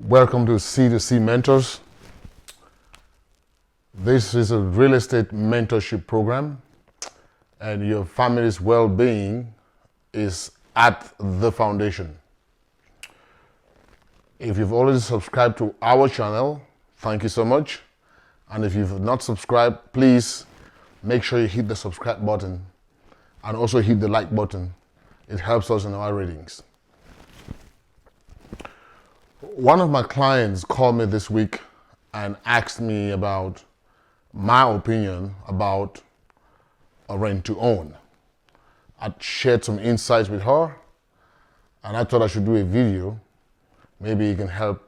Welcome to C2C Mentors. This is a real estate mentorship program, and your family's well-being is at the foundation. If you've already subscribed to our channel, thank you so much. And if you've not subscribed, please make sure you hit the subscribe button and also hit the like button. It helps us in our ratings. One of my clients called me this week and asked me about my opinion about a rent to own. I shared some insights with her, and I thought I should do a video. Maybe it can help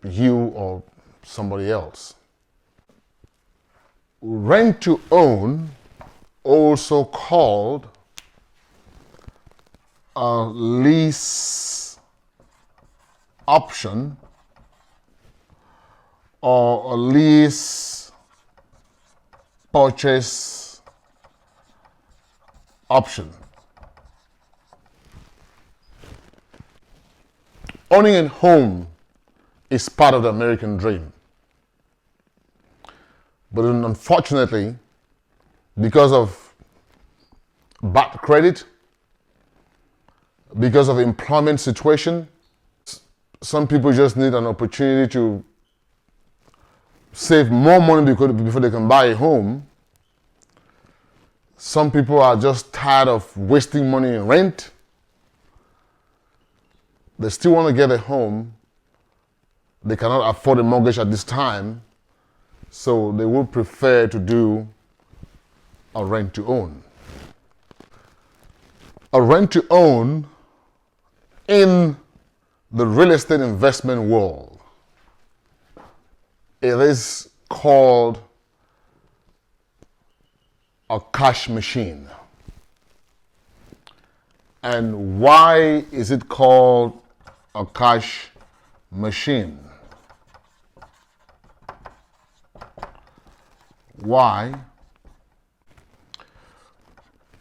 you or somebody else. Rent to own, also called a lease option or a lease purchase option. Owning a home is part of the American dream. But unfortunately, because of bad credit, because of employment situation, some people just need an opportunity to save more money before they can buy a home. Some people are just tired of wasting money in rent. They still want to get a home. They cannot afford a mortgage at this time, so they would prefer to do a rent to own. A rent to own in the real estate investment world, it is called a cash machine. And why is it called a cash machine? Why?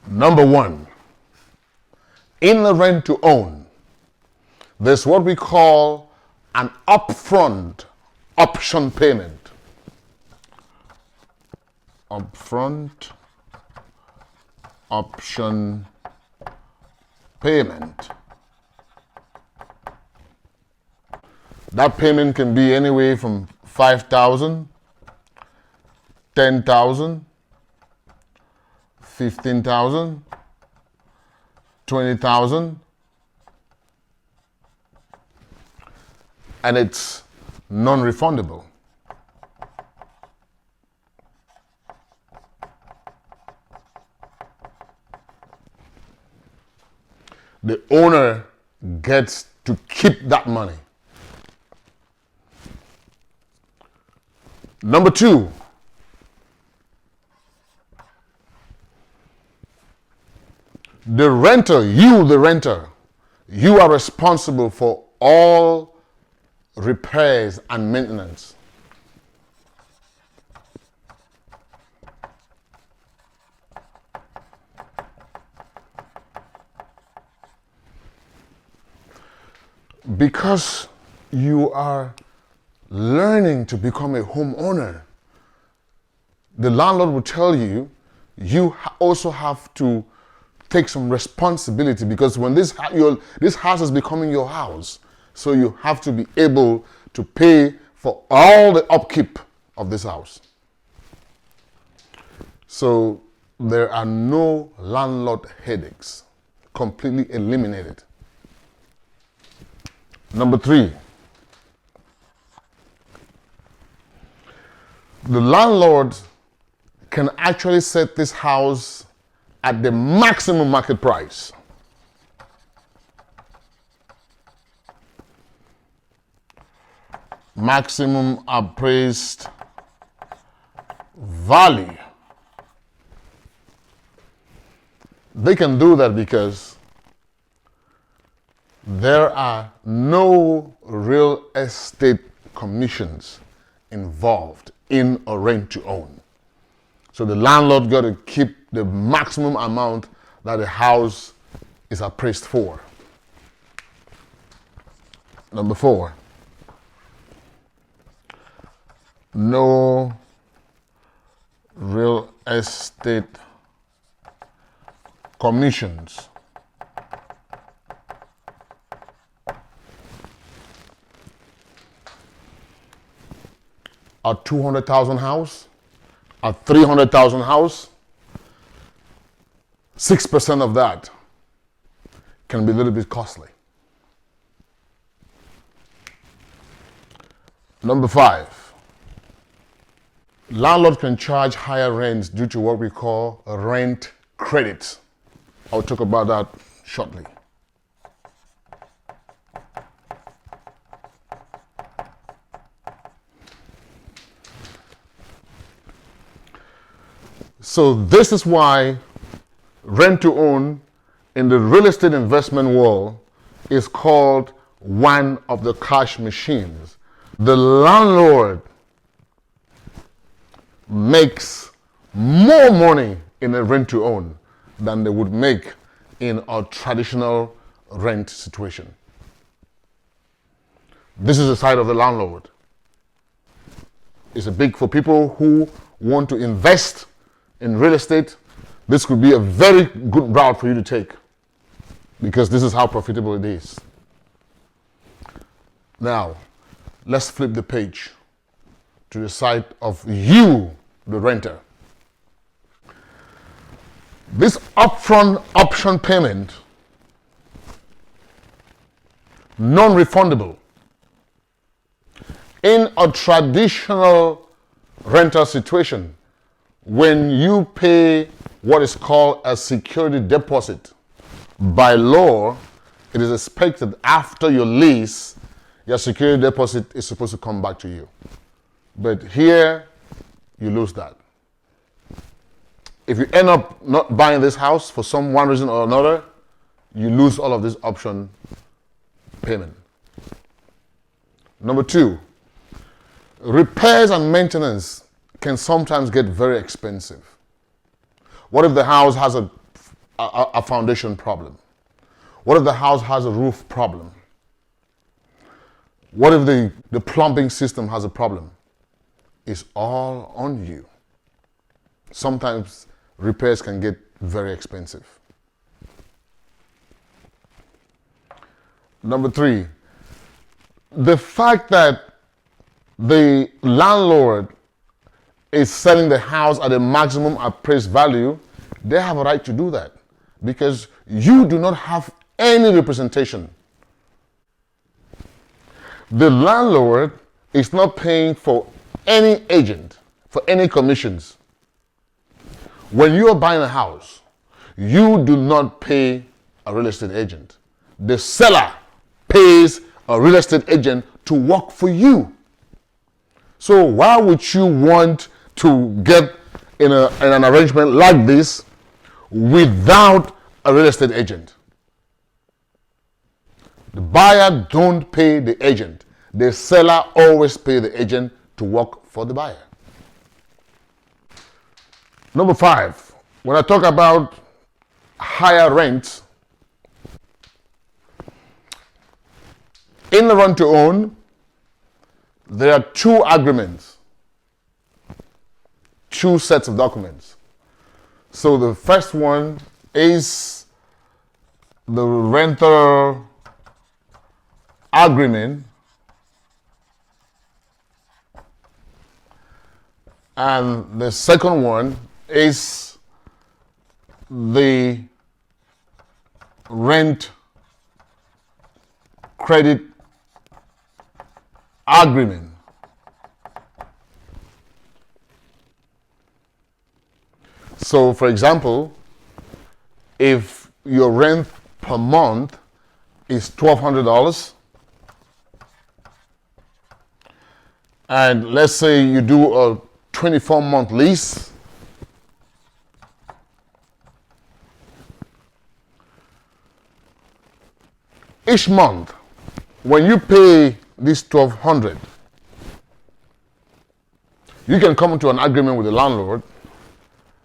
Number one, in the rent to own, there's what we call an upfront option payment. Upfront option payment. That payment can be anywhere from $5,000, $10,000, $15,000, $20,000. And it's non-refundable. The owner gets to keep that money. Number two, the renter, you are responsible for all repairs and maintenance. Because you are learning to become a homeowner, the landlord will tell you, you also have to take some responsibility, because when this house is becoming your house, so you have to be able to pay for all the upkeep of this house. So there are no landlord headaches, completely eliminated. Number three, the landlord can actually set this house at the maximum market price. Maximum appraised value. They can do that because there are no real estate commissions involved in a rent to own. So the landlord got to keep the maximum amount that the house is appraised for. Number four, no real estate commissions. A 200,000 house, a 300,000 house, 6% of that can be a little bit costly. Number 5, landlords can charge higher rents due to what we call rent credits. I'll talk about that shortly. So this is why rent to own in the real estate investment world is called one of the cash machines. The landlord makes more money in a rent to own than they would make in a traditional rent situation. This is the side of the landlord. It's a big for people who want to invest in real estate. This could be a very good route for you to take because this is how profitable it is. Now, let's flip the page to the side of you, the renter. This upfront option payment, non-refundable. In a traditional rental situation, when you pay what is called a security deposit, by law, it is expected after your lease, your security deposit is supposed to come back to you. But here, you lose that. If you end up not buying this house for some one reason or another, you lose all of this option payment. Number 2, repairs and maintenance can sometimes get very expensive. What if the house has a foundation problem? What if the house has a roof problem? What if the plumbing system has a problem? It's all on you. Sometimes repairs can get very expensive. Number 3, the fact that the landlord is selling the house at a maximum appraised value, they have a right to do that because you do not have any representation. The landlord is not paying for any agent, for any commissions. When you are buying a house, you do not pay a real estate agent. The seller pays a real estate agent to work for you. So why would you want to get in an arrangement like this without a real estate agent? The buyer don't pay the agent. The seller always pay the agent to work for the buyer. Number 5, when I talk about higher rent, in the rent to own, there are 2 agreements, 2 sets of documents. So the first one is the renter agreement, and the second one is the rent credit agreement. So, for example, if your rent per month is $1,200, and let's say you do a 24-month lease, each month, when you pay this $1,200, you can come into an agreement with the landlord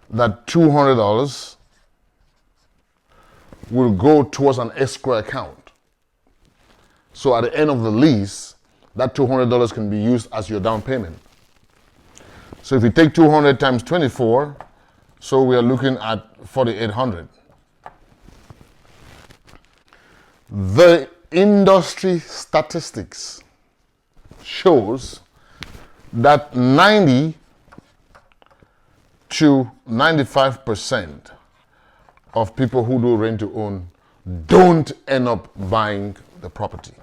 that $200 will go towards an escrow account. So at the end of the lease, that $200 can be used as your down payment. So if you take 200 times 24, so we are looking at 4,800. The industry statistics shows that 90 to 95% of people who do rent to own don't end up buying the property.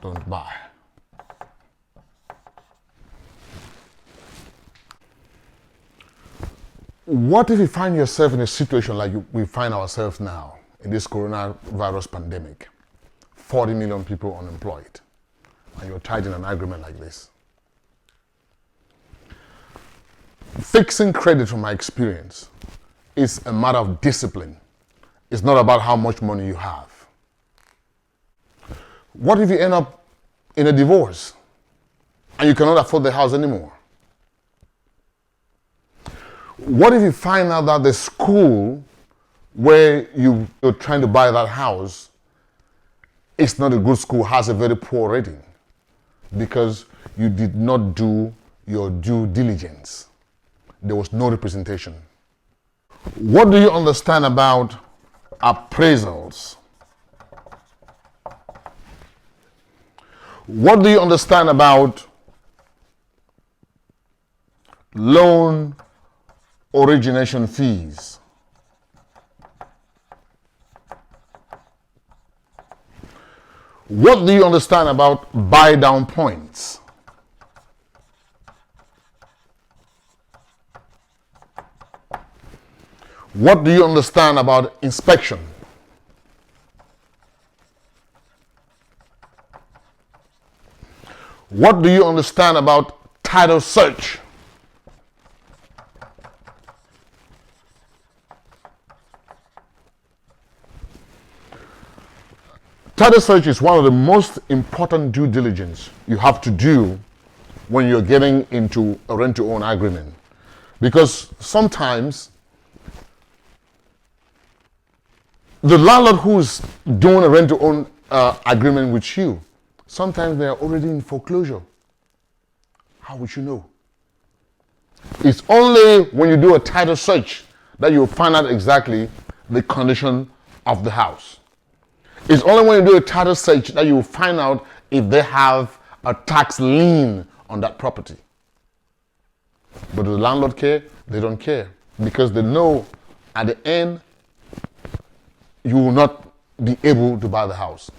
Don't buy. What if you find yourself in a situation like we find ourselves now in this coronavirus pandemic? 40 million people unemployed, and you're tied in an agreement like this. Fixing credit, from my experience, is a matter of discipline. It's not about how much money you have. What if you end up in a divorce and you cannot afford the house anymore? What if you find out that the school where you're trying to buy that house is not a good school, has a very poor rating because you did not do your due diligence? There was no representation. What do you understand about appraisals? What do you understand about loan origination fees? What do you understand about buy down points? What do you understand about inspection? What do you understand about title search? Title search is one of the most important due diligence you have to do when you're getting into a rent-to-own agreement. Because sometimes the landlord who's doing a rent-to-own agreement with you, sometimes they are already in foreclosure. How would you know? It's only when you do a title search that you'll find out exactly the condition of the house. It's only when you do a title search that you will find out if they have a tax lien on that property. But does the landlord care? They don't care, because they know at the end you will not be able to buy the house.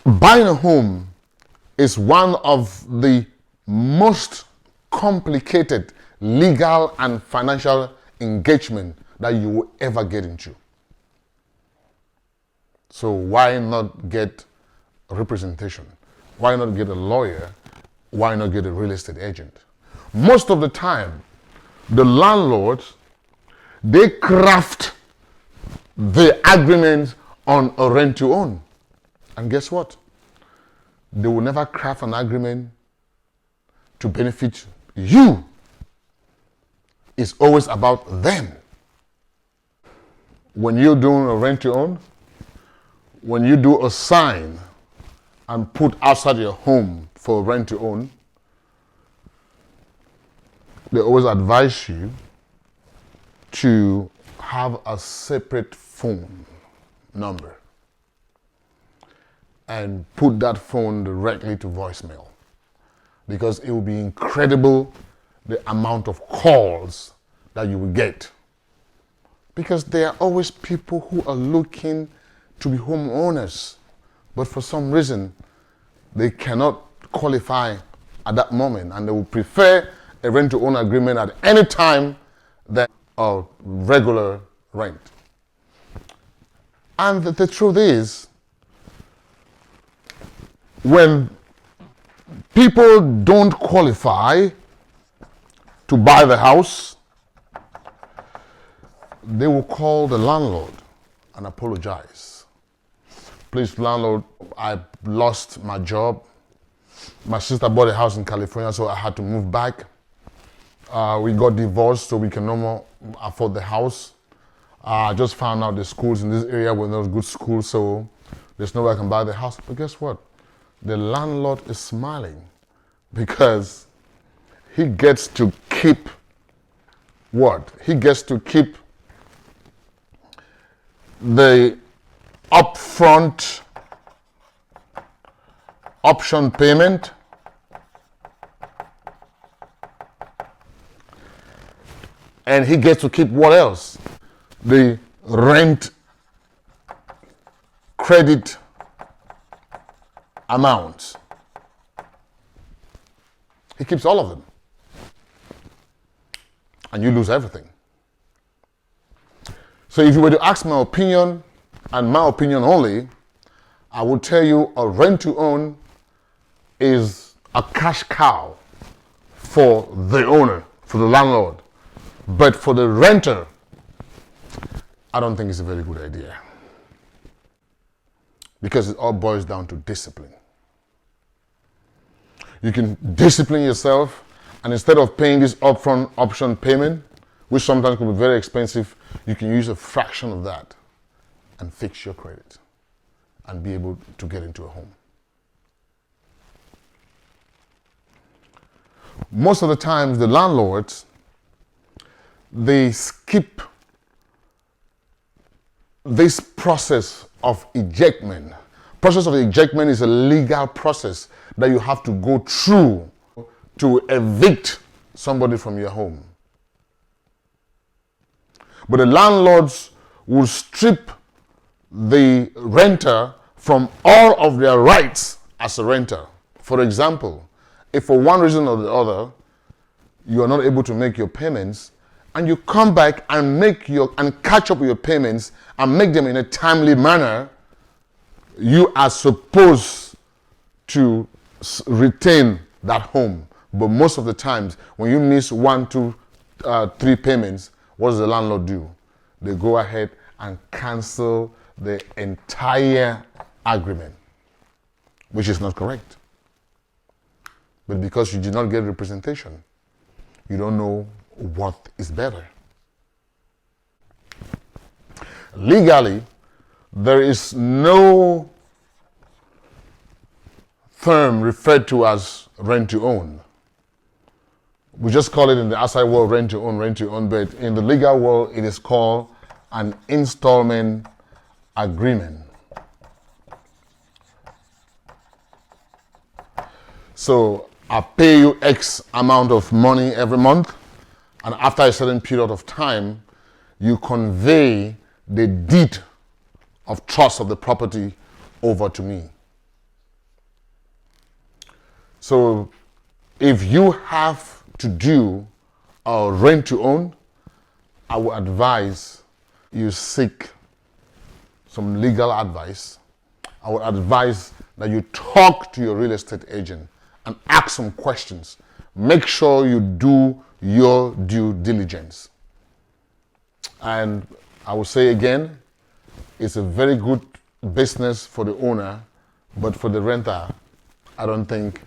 Buying a home is one of the most complicated legal and financial engagement that you will ever get into. So why not get a representation? Why not get a lawyer? Why not get a real estate agent? Most of the time, the landlords, they craft the agreement on a rent to own. And guess what? They will never craft an agreement to benefit you. It's always about them. When you're doing a rent to own, when you do a sign and put outside your home for rent to own, they always advise you to have a separate phone number and put that phone directly to voicemail, because it will be incredible the amount of calls that you will get, because there are always people who are looking to be homeowners, but for some reason they cannot qualify at that moment, and they will prefer a rent-to-own agreement at any time than a regular rent. And the truth is, when people don't qualify to buy the house, they will call the landlord and apologize. Please, landlord, I lost my job. My sister bought a house in California, so I had to move back. We got divorced, so we can no more afford the house. I just found out the schools in this area were not good schools, so there's no way I can buy the house. But guess what? The landlord is smiling because he gets to keep what? He gets to keep the upfront option payment, and he gets to keep what else? The rent credit amount. He keeps all of them. And you lose everything. So if you were to ask my opinion, and my opinion only, I would tell you a rent to own is a cash cow for the owner, for the landlord. But for the renter, I don't think it's a very good idea. Because it all boils down to discipline. You can discipline yourself, and instead of paying this upfront option payment, which sometimes can be very expensive, you can use a fraction of that and fix your credit and be able to get into a home. Most of the times, the landlords, they skip this process of ejectment. Process of ejectment is a legal process that you have to go through to evict somebody from your home. But the landlords will strip the renter from all of their rights as a renter. For example, if for one reason or the other you are not able to make your payments, and you come back and catch up with your payments and make them in a timely manner, you are supposed to retain that home. But most of the times, when you miss 1, 2, 3 payments, what does the landlord do? They go ahead and cancel the entire agreement, which is not correct. But because you did not get representation, you don't know what is better. Legally, there is no term referred to as rent to own. We just call it in the outside world rent to own, but in the legal world, it is called an installment agreement. So I pay you X amount of money every month, and after a certain period of time, you convey the deed of trust of the property over to me. So if you have to do a rent to own, I would advise you seek some legal advice. I would advise that you talk to your real estate agent and ask some questions. Make sure you do your due diligence. And I will say again, it's a very good business for the owner, but for the renter, I don't think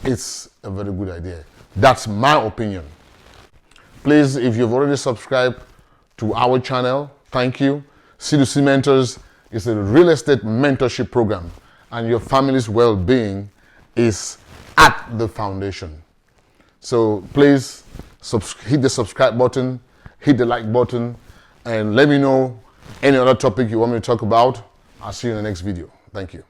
it's a very good idea. That's my opinion. Please, if you've already subscribed to our channel, thank you. C2C Mentors is a real estate mentorship program, and your family's well-being is at the foundation. So please hit the subscribe button, hit the like button, and let me know any other topic you want me to talk about. I'll see you in the next video. Thank you.